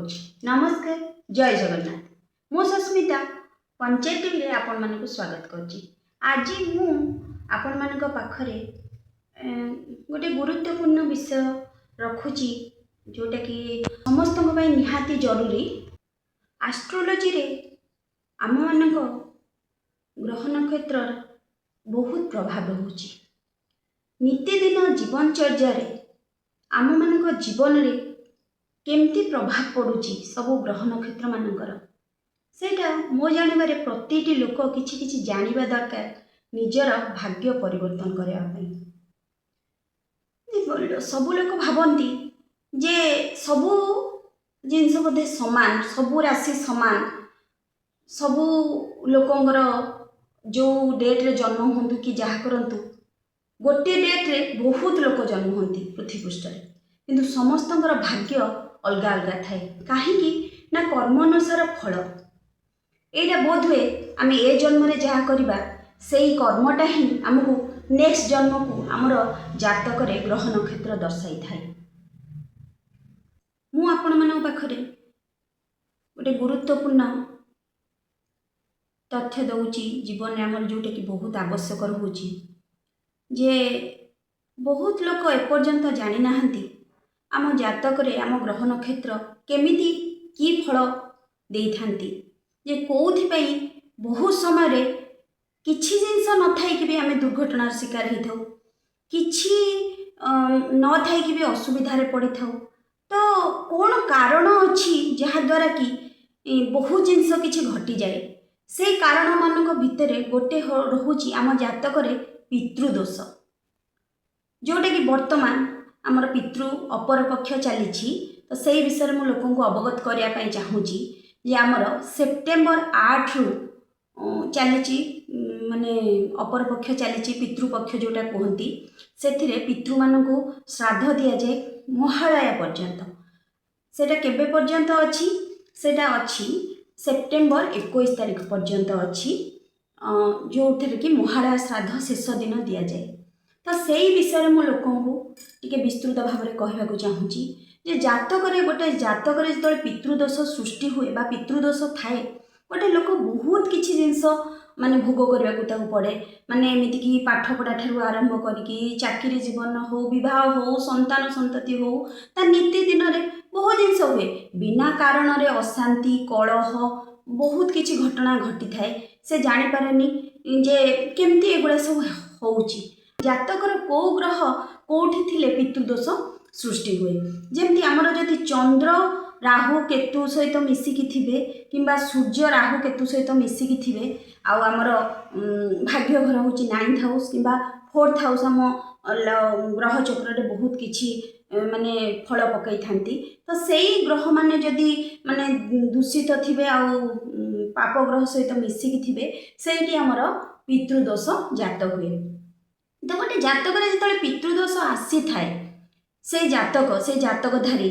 करुछि। नमस्कार, जय जगन्नाथ। मो सस्मिता पंचायत टीवी आपण मानक स्वागत करुछि। आज मु आपण मानक पाखरे गोटे गुरुत्वपूर्ण विषय रखुछि जोटा कि समस्त निहाती जरूरी। एस्ट्रोलॉजी रे आम मानक ग्रह नक्षत्र बहुत प्रभाव रहुछि। नित्यदिन जीवनचर्या रे आम मानक जीवन रे केमती प्रभाव पड़ुछि सबु ग्रह नक्षत्र मानकर सेटा मो जानिबारे प्रतिटी लोक किछि किछि जानिबा दरकार निजर भाग्य परिवर्तन करबा पई। सबु लोक भाबंती जे सबु जिनस बोधे समान, सबु राशि समान, सबु लोकंगर जो डेट रे जन्म होंतु कि जहा करंतु गोटे डेट रे बहुत लोक जन्म होंती पृथ्वी पृष्ठ रे, किंतु समस्तंकर भाग्य अलगा अलगा थाए। कहीं ना कर्म अनुसार फल एटा बोध हुए आम ए जन्म रे जहा करबा सेही कर्मटा ही आमको नेक्स्ट जन्म को आमर जातक रे ग्रह नक्षत्र दर्शाई थाए। मु आपण मानक पाखरे गोटे गुरुत्वपूर्ण तथ्य दउची जीवन में आमर जोटा कि बहुत आवश्यक रहुची जे बहुत लोक एपर्यंत जानी नाहंती आम जातक रे आम ग्रह नक्षत्र केमिति की फल देई थांती। जे कोउथि पई बहुत समय रे किछि जिंस न थाई कि भी आमे दुर्घटनार शिकार हेथौ, किछि न थाई कि भी असुविधा रे पड़ी थाउ। तो कोन कारण अछि जहा द्वारा कि बहुत जिंस किछि घटी जाए। से कारण मानक भितरे गोटे रहुची आम जातक रे पितृदोष, जोटा कि वर्तमान आमर पितृ अपर पक्ष चली। तो सही विषय में लोक अवगत करने चाहूँगी जे आमर सेप्टेम्बर 8 रु चली माने अपर पक्ष चली पितृपक्ष जोटा कहती से पितृ मानू श्राद्ध दि जाए महालया पर्यंत। सेटा केबे पर्यंत अच्छी सेटा अच्छी सेप्टेम्बर 21 तारिख पर्यंत अच्छी जो कि महालया श्राद्ध शेष दिन दि जाए। तो सही विषय में लोक टिके विस्तृत भाव में कहवाक चाहूँगी जे जातक गोटे जातक जो पितृदोष सृष्टि हुए बा पितृदोष थाए गोटे लोक बहुत किसी जिनस माने भोग करने को पड़े। माने एमती कि पाठ पढ़ा ठारू आरंभ करके चाकरी जीवन हो, विवाह हो, संतान संतति हो, ता नीति दिन में बहुत जिनस हुए बिना कारण रे अशांति कलह बहुत किसी घटना घटी थाए। से जानी पारेनी जे केमती एगुड़ा सब होउची। जातकर को ग्रह कोठी थिले पितृदोष सृष्टि हुए। जेमती आमर जदि चंद्र राहु केतु सहित मिसिकी थिबे किंबा सूर्य राहु केतु सहित मिसिकी थिबे आउ आमर भाग्य घर होची 9th हाउस किंबा 4th हाउस आम ग्रह चक्र रे बहुत किछि माने फल पकई थांती। तो सेही ग्रह माने जदि माने दूषित थिबे आउ पाप ग्रह सहित मिसिकी थिबे सेठी आमर पितृदोष जात हुए। तो गोटे जातक जो पितृदोष आसी थाए से जातकधारी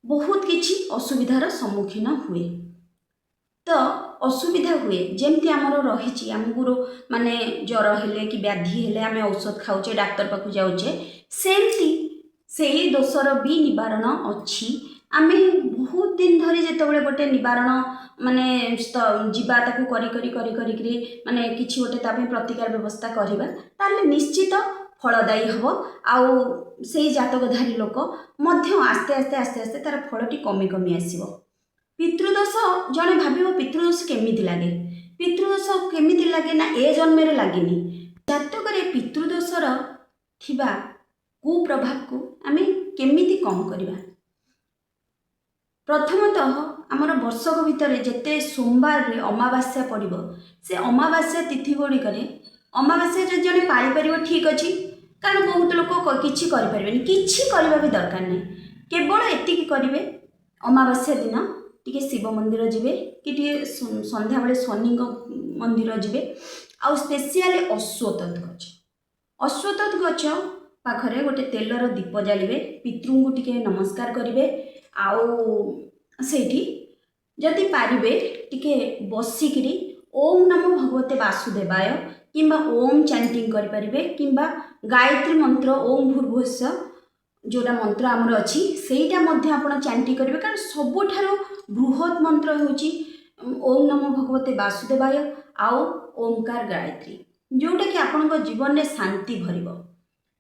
बहुत किछि असुविधार सम्मुखीन हुए। तो असुविधा हुए जेमती आमर रही आमको माने ज्वर हेले कि व्याधि हेले आमे औषध खाऊचे डाक्तर पाखु जाऊचे सेमती सेही दोषर भी निवारण अच्छी। आमे बहुत दिन धरी जेतबेले गोटे निवारण माने जीवा ताकू करी करी करी करी माने किछि गोटे तापे प्रतिकार व्यवस्था करिबा ताले निश्चित फलदायी हम आउ से जातकधारी लोक मध्य आस्ते आस्ते आस्ते आस्ते तार फलटी कमी कमी आसीबो। पितृदोष जड़े भाव पितृदोष केमिति लागे, पितृदोष केमिति लागे ना ए जन्म रे लागेनी। जातक रे पितृदोषर थिबा कुप्रभाव को आमे केमिति कम करिबा। प्रथमतः आमर वर्षक भितर जेते सोमवार रे अमावास्या पड़िबो से अमावास्या तिथि गुड़िक अमावास्या जड़े पाई पार ठीक अच्छी कारण बहुत लोक किसी करें किसी करवा भी दरकार नहीं केवल एति करेंगे अमावास्या दिन टी शिव मंदिर जिवे कि संध्या बेले शनि मंदिर जिवे आउ स्पेशली अश्वत्थ गछ पाखरे गोटे तेलर दीप जालिबे पितृ को टिके नमस्कार करेंगे आउ सेठी जदि पारिबे टिके बसिकी ओम नमो भगवते वासुदेवाय किंबा ओम चैंटिंग करें किंबा गायत्री मंत्र ओम भूर्भुवस्व जोटा मंत्र आमर अच्छी सेटा मध्य आपण चैंटिंग करेंगे कारण सबुठारु बृहत मंत्र होची ओम नमो भगवते वासुदेवाय आउ ओमकार गायत्री, जोटा कि आपण जीवन में शांति भरिबो।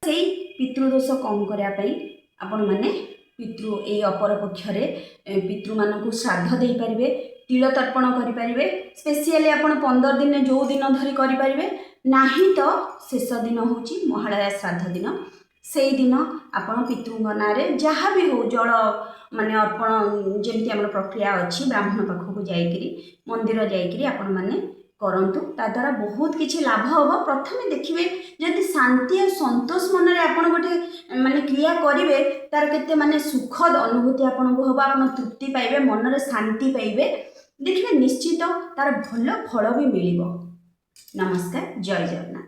सेई पितृदोष कम करने पाई आपण माने पितृ ए अपर पक्षरे पितृ मानकु श्राद्ध दे पारिबे, तिल तर्पण करि पारिबे। स्पेशली आपण 15 दिन जो दिन धरी करि पारिबे, नाही तो शेष दिन होची महालया श्राद्ध दिन। सेई दिन आपण पितृंग नारे जहाँ भी हो जल माने अर्पण जेमती हमर प्रक्रिया अछि ब्राह्मण पाखक जाइकरी मंदिर जाइकरी आपण माने करंतु, ता द्वारा बहुत किछि लाभ होबो। प्रथमे देखिबे जदि शांति और संतोष मन रे आपण गोटे माने क्रिया करिवे, तार केते माने सुखद अनुभूति आपण को होबो, आपण तृप्ति पाइबे, मन रे शांति पाइबे, देखिबे निश्चित तार भल फल भी मिलिबो। नमस्कार, जय जगन्नाथ।